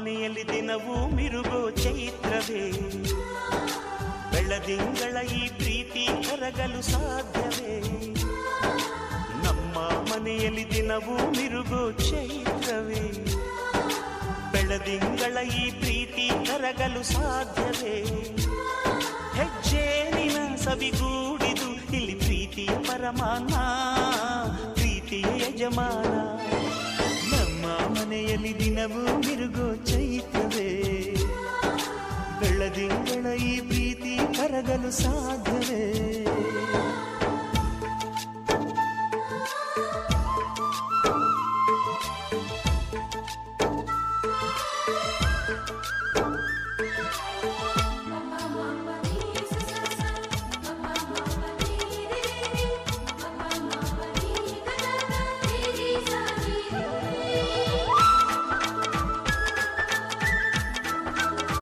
ಮನೆಯಲ್ಲಿ ದಿನವೂ ಮಿರುಗೋ ಚೈತ್ರವೇ, ಬೆಳದಿಂಗಳ ಈ ಪ್ರೀತಿ ಕರಗಲು ಸಾಧ್ಯವೇ? ನಮ್ಮ ಮನೆಯಲ್ಲಿ ದಿನವೂ ಮಿರುಗೋ ಚೈತ್ರವೇ, ಬೆಳದಿಂಗಳ ಈ ಪ್ರೀತಿ ಕರಗಲು ಸಾಧ್ಯವೇ? ಹೆಜ್ಜೇನಿನ ಸವಿಗೂಡಿದು ಇಲ್ಲಿ ಪ್ರೀತಿಯ ಪರಮಾನ, ಪ್ರೀತಿಯ ಯಜಮಾನ. ನಮ್ಮ ಮನೆಯಲ್ಲಿ ದಿನವೂ ಮಿರುಗೋ